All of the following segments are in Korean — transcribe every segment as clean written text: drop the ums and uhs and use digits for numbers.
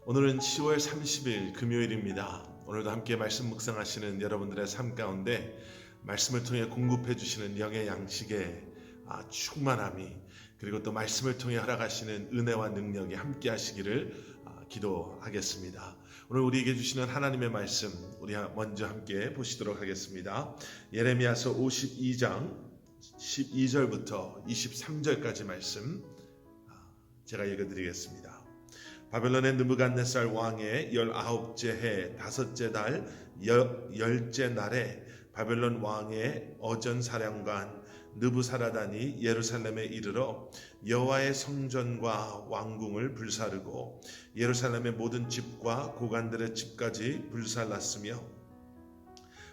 오늘은 10월 30일 금요일입니다. 오늘도 함께 말씀 묵상하시는 여러분들의 삶 가운데 말씀을 통해 공급해 주시는 영의 양식의 충만함이, 그리고 또 말씀을 통해 허락하시는 은혜와 능력이 함께 하시기를 기도하겠습니다. 오늘 우리에게 주시는 하나님의 말씀, 우리 먼저 함께 보시도록 하겠습니다. 예레미야서 52장 12절부터 23절까지 말씀 제가 읽어드리겠습니다. 바벨론의 느부갓네살 왕의 19째 해 5째 달 10째 날에 바벨론 왕의 어전사령관 느부사라단이 예루살렘에 이르러 여호와의 성전과 왕궁을 불사르고 예루살렘의 모든 집과 고관들의 집까지 불살랐으며,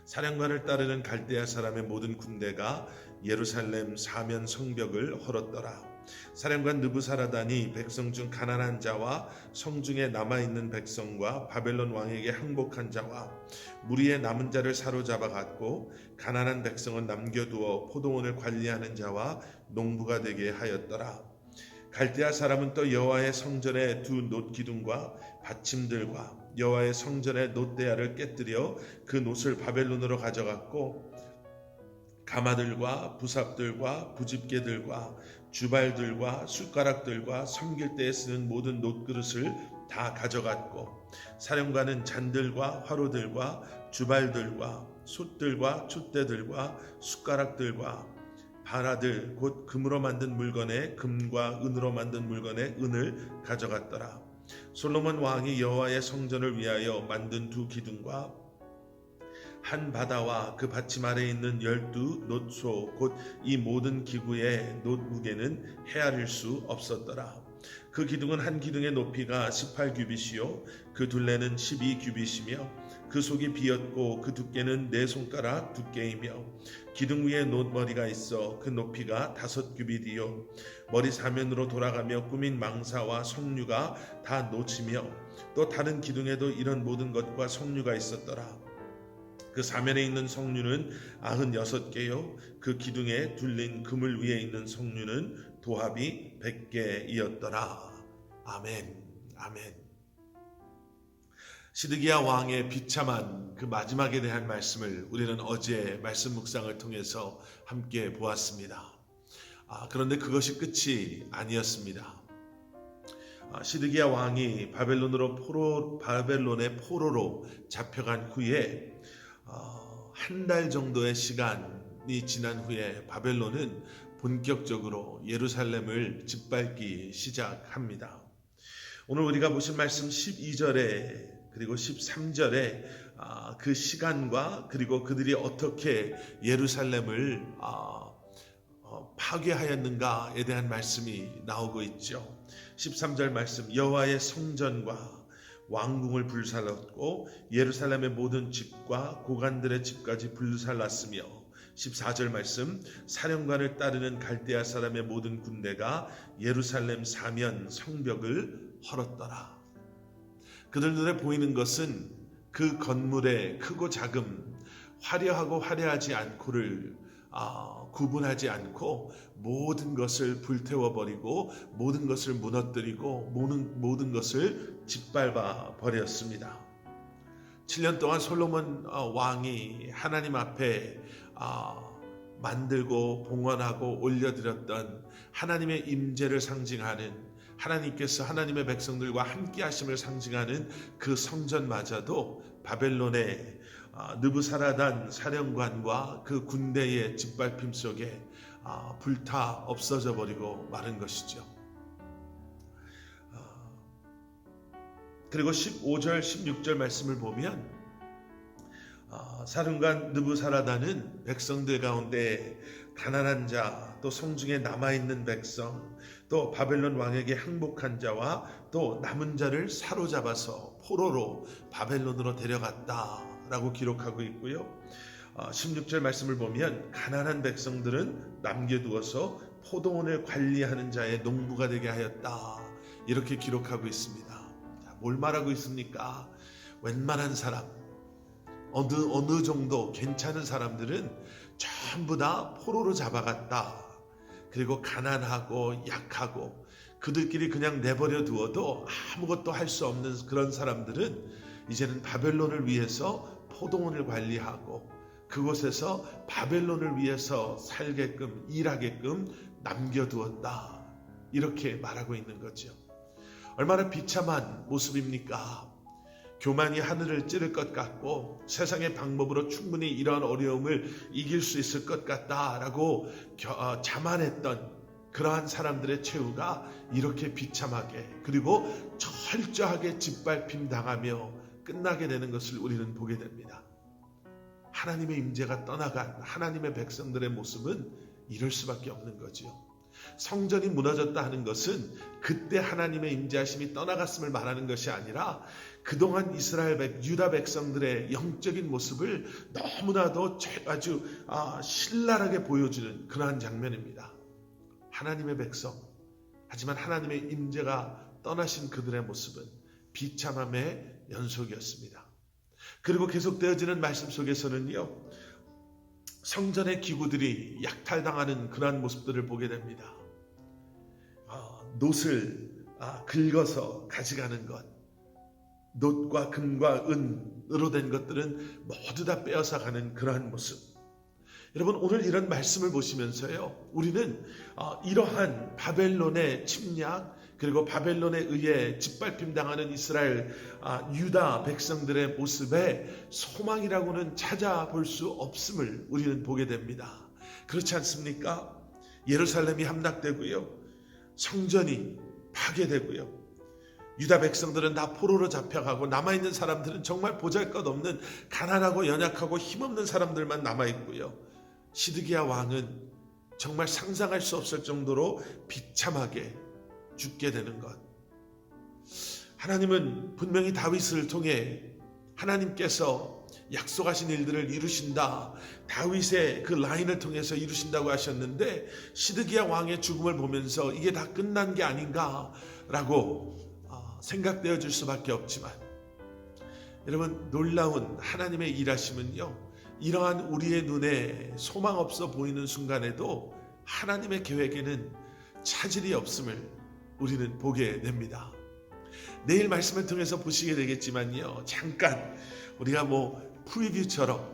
사령관을 따르는 갈대아 사람의 모든 군대가 예루살렘 사면 성벽을 헐었더라. 사령관 느부사라단이 백성 중 가난한 자와 성중에 남아있는 백성과 바벨론 왕에게 항복한 자와 무리의 남은 자를 사로잡아 갔고, 가난한 백성은 남겨두어 포도원을 관리하는 자와 농부가 되게 하였더라. 갈대아 사람은 또 여호와의 성전의 두 놋기둥과 받침들과 여호와의 성전의 놋대야를 깨뜨려 그 놋을 바벨론으로 가져갔고, 가마들과 부삽들과 부집개들과 주발들과 숟가락들과 섬길 때에 쓰는 모든 놋그릇을 다 가져갔고, 사령관은 잔들과 화로들과 주발들과 솥들과 촛대들과 숟가락들과 바라들 곧 금으로 만든 물건에 금과 은으로 만든 물건에 은을 가져갔더라. 솔로몬 왕이 여호와의 성전을 위하여 만든 두 기둥과 한 바다와 그 받침 아래에 있는 12 놋소 곧 이 모든 기구의 놋 무게는 헤아릴 수 없었더라. 그 기둥은 한 기둥의 높이가 18규빗이요 그 둘레는 12규빗이며 그 속이 비었고 그 두께는 4손가락 두께이며, 기둥 위에 놋머리가 있어 그 높이가 5규빗이요 머리 사면으로 돌아가며 꾸민 망사와 석류가 다 놋이며, 또 다른 기둥에도 이런 모든 것과 석류가 있었더라. 그 사면에 있는 석류는 96개요 그 기둥에 둘린 그물 위에 있는 석류는 도합이 100개이었더라. 아멘. 아멘. 시드기야 왕의 비참한 그 마지막에 대한 말씀을 우리는 어제 말씀 묵상을 통해서 함께 보았습니다. 그런데 그것이 끝이 아니었습니다. 시드기야 왕이 바벨론의 포로로 잡혀간 후에 한 달 정도의 시간이 지난 후에 바벨론은 본격적으로 예루살렘을 짓밟기 시작합니다. 오늘 우리가 보신 말씀 12절에 그리고 13절에 그 시간과 그리고 그들이 어떻게 예루살렘을 파괴하였는가에 대한 말씀이 나오고 있죠. 13절 말씀, 여호와의 성전과 왕궁을 불살랐고 예루살렘의 모든 집과 고관들의 집까지 불살랐으며, 14절 말씀, 사령관을 따르는 갈대아 사람의 모든 군대가 예루살렘 사면 성벽을 헐었더라. 그들 눈에 보이는 것은 그 건물의 크고 작음, 화려하고 화려하지 않고를 구분하지 않고 모든 것을 불태워버리고 모든 것을 무너뜨리고 모든 것을 짓밟아 버렸습니다. 7년 동안 솔로몬 왕이 하나님 앞에 만들고 봉헌하고 올려드렸던 하나님의 임재를 상징하는, 하나님께서 하나님의 백성들과 함께 하심을 상징하는 그 성전마저도 바벨론의 느부사라단 사령관과 그 군대의 짓밟힘 속에 불타 없어져 버리고 마른 것이죠. 그리고 15절 16절 말씀을 보면 사령관 느부사라단은 백성들 가운데 가난한 자, 또 성중에 남아있는 백성, 또 바벨론 왕에게 항복한 자와 또 남은 자를 사로잡아서 포로로 바벨론으로 데려갔다 라고 기록하고 있고요. 16절 말씀을 보면 가난한 백성들은 남겨두어서 포도원을 관리하는 자의 농부가 되게 하였다 이렇게 기록하고 있습니다. 뭘 말하고 있습니까? 웬만한 사람, 어느 정도 괜찮은 사람들은 전부 다 포로로 잡아갔다. 그리고 가난하고 약하고 그들끼리 그냥 내버려 두어도 아무것도 할 수 없는 그런 사람들은 이제는 바벨론을 위해서 포도원을 관리하고 그곳에서 바벨론을 위해서 살게끔 일하게끔 남겨두었다. 이렇게 말하고 있는 거죠. 얼마나 비참한 모습입니까? 교만이 하늘을 찌를 것 같고 세상의 방법으로 충분히 이러한 어려움을 이길 수 있을 것 같다라고 자만했던 그러한 사람들의 최후가 이렇게 비참하게 그리고 철저하게 짓밟힘 당하며 끝나게 되는 것을 우리는 보게 됩니다. 하나님의 임재가 떠나간 하나님의 백성들의 모습은 이럴 수밖에 없는 거지요. 성전이 무너졌다 하는 것은 그때 하나님의 임재하심이 떠나갔음을 말하는 것이 아니라 그동안 유다 백성들의 영적인 모습을 너무나도 아주 신랄하게 보여주는 그러한 장면입니다. 하나님의 백성, 하지만 하나님의 임재가 떠나신 그들의 모습은 비참함의 연속이었습니다. 그리고 계속되어지는 말씀 속에서는요, 성전의 기구들이 약탈당하는 그러한 모습들을 보게 됩니다. 놋을 긁어서 가져가는 것, 놋과 금과 은으로 된 것들은 모두 다 빼앗아 가는 그러한 모습. 여러분, 오늘 이런 말씀을 보시면서요, 우리는 이러한 바벨론의 침략 그리고 바벨론에 의해 짓밟힘 당하는 이스라엘 유다 백성들의 모습에 소망이라고는 찾아볼 수 없음을 우리는 보게 됩니다. 그렇지 않습니까? 예루살렘이 함락되고요, 성전이 파괴되고요, 유다 백성들은 다 포로로 잡혀가고 남아있는 사람들은 정말 보잘것없는 가난하고 연약하고 힘없는 사람들만 남아있고요, 시드기야 왕은 정말 상상할 수 없을 정도로 비참하게 죽게 되는 것. 하나님은 분명히 다윗을 통해 하나님께서 약속하신 일들을 이루신다, 다윗의 그 라인을 통해서 이루신다고 하셨는데 시드기야 왕의 죽음을 보면서 이게 다 끝난 게 아닌가라고 생각되어질 수밖에 없지만, 여러분, 놀라운 하나님의 일하심은요, 이러한 우리의 눈에 소망 없어 보이는 순간에도 하나님의 계획에는 차질이 없음을 우리는 보게 됩니다. 내일 말씀을 통해서 보시게 되겠지만요, 잠깐 우리가 프리뷰처럼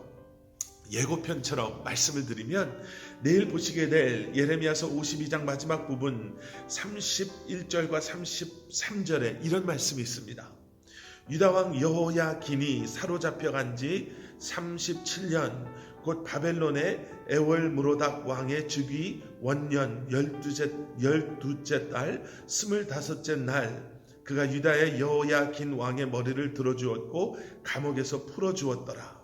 예고편처럼 말씀을 드리면 내일 보시게 될 예레미야서 52장 마지막 부분 31절과 33절에 이런 말씀이 있습니다. 유다왕 여호야긴이 사로잡혀간 지 37년 곧 바벨론의 에월무로닥 왕의 즉위 원년 12째 달 25째 날 그가 유다의 여호야긴 왕의 머리를 들어주었고 감옥에서 풀어주었더라.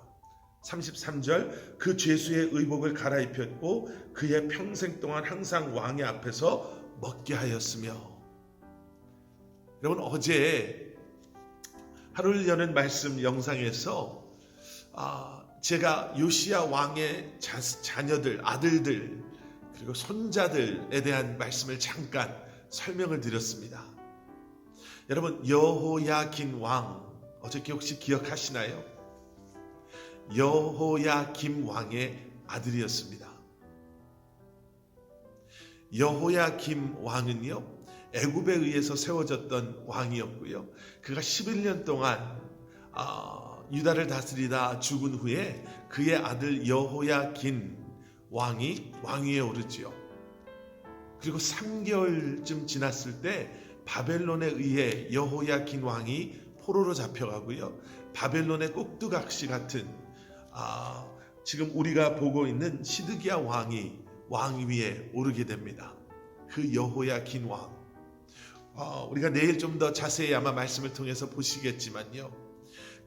33절 그 죄수의 의복을 갈아입혔고 그의 평생 동안 항상 왕의 앞에서 먹게 하였으며. 여러분, 어제 하루를 여는 말씀 영상에서 제가 요시야 왕의 자녀들, 아들들 그리고 손자들에 대한 말씀을 잠깐 설명을 드렸습니다. 여러분, 여호야긴 왕 어저께 혹시 기억하시나요? 여호야김 왕의 아들이었습니다. 여호야김 왕은요, 애굽에 의해서 세워졌던 왕이었고요, 그가 11년 동안 유다를 다스리다 죽은 후에 그의 아들 여호야긴 왕이 왕위에 오르지요. 그리고 3개월쯤 지났을 때 바벨론에 의해 여호야긴 왕이 포로로 잡혀가고요, 바벨론의 꼭두각시 같은 지금 우리가 보고 있는 시드기야 왕이 왕위에 오르게 됩니다. 그 여호야긴 왕, 우리가 내일 좀 더 자세히 아마 말씀을 통해서 보시겠지만요,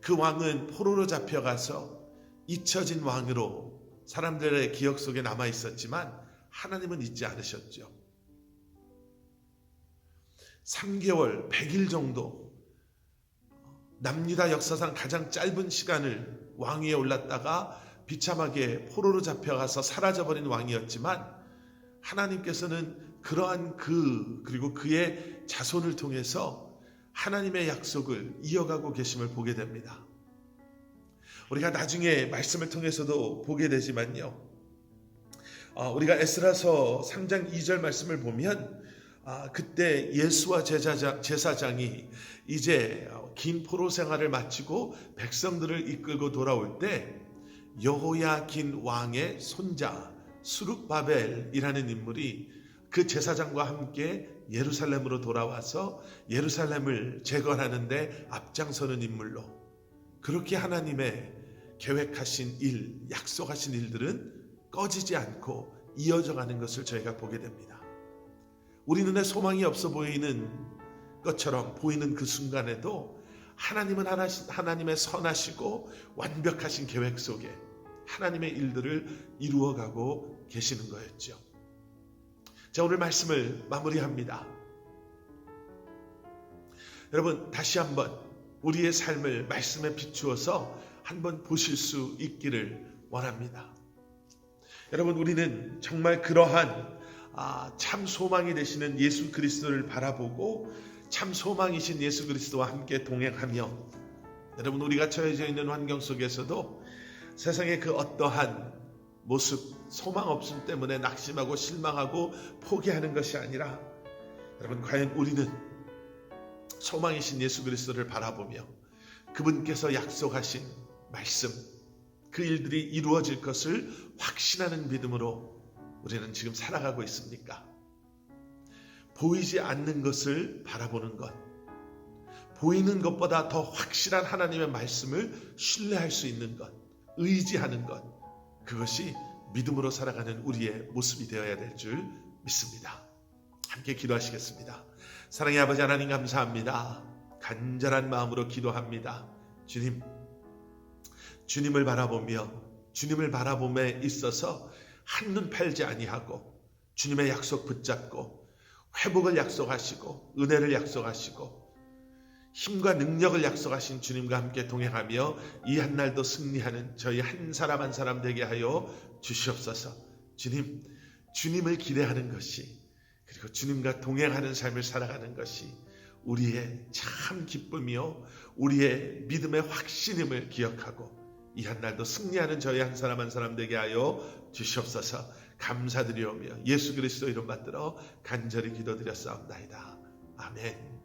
그 왕은 포로로 잡혀가서 잊혀진 왕으로 사람들의 기억 속에 남아 있었지만 하나님은 잊지 않으셨죠. 3개월, 100일 정도 남유다 역사상 가장 짧은 시간을 왕위에 올랐다가 비참하게 포로로 잡혀가서 사라져버린 왕이었지만, 하나님께서는 그러한 그리고 그의 자손을 통해서 하나님의 약속을 이어가고 계심을 보게 됩니다. 우리가 나중에 말씀을 통해서도 보게 되지만요, 우리가 에스라서 3장 2절 말씀을 보면 그때 예수와 제사장이 이제 긴 포로 생활을 마치고 백성들을 이끌고 돌아올 때 여호야긴 왕의 손자 수룹바벨이라는 인물이 그 제사장과 함께 예루살렘으로 돌아와서 예루살렘을 재건하는데 앞장서는 인물로, 그렇게 하나님의 계획하신 일, 약속하신 일들은 꺼지지 않고 이어져 가는 것을 저희가 보게 됩니다. 우리 눈에 소망이 없어 보이는 것처럼 보이는 그 순간에도 하나님은 하나님의 선하시고 완벽하신 계획 속에 하나님의 일들을 이루어가고 계시는 거였죠. 자, 오늘 말씀을 마무리합니다. 여러분, 다시 한번 우리의 삶을 말씀에 비추어서 한번 보실 수 있기를 원합니다. 여러분, 우리는 정말 그러한 참 소망이 되시는 예수 그리스도를 바라보고 참 소망이신 예수 그리스도와 함께 동행하며, 여러분, 우리가 처해져 있는 환경 속에서도 세상의 그 어떠한 모습, 소망 없음 때문에 낙심하고 실망하고 포기하는 것이 아니라, 여러분, 과연 우리는 소망이신 예수 그리스도를 바라보며 그분께서 약속하신 말씀, 그 일들이 이루어질 것을 확신하는 믿음으로 우리는 지금 살아가고 있습니까? 보이지 않는 것을 바라보는 것, 보이는 것보다 더 확실한 하나님의 말씀을 신뢰할 수 있는 것, 의지하는 것, 그것이 믿음으로 살아가는 우리의 모습이 되어야 될 줄 믿습니다. 함께 기도하시겠습니다. 사랑의 아버지 하나님, 감사합니다. 간절한 마음으로 기도합니다. 주님, 주님을 바라보며 주님을 바라봄에 있어서 한눈 팔지 아니하고 주님의 약속 붙잡고 회복을 약속하시고 은혜를 약속하시고 힘과 능력을 약속하신 주님과 함께 동행하며 이 한날도 승리하는 저희 한 사람 한 사람 되게 하여 주시옵소서. 주님, 주님을 기대하는 것이, 그리고 주님과 동행하는 삶을 살아가는 것이 우리의 참 기쁨이요 우리의 믿음의 확신임을 기억하고 이 한날도 승리하는 저희 한 사람 한 사람 되게 하여 주시옵소서. 감사드리오며 예수 그리스도 이름 받들어 간절히 기도드렸사옵나이다. 아멘.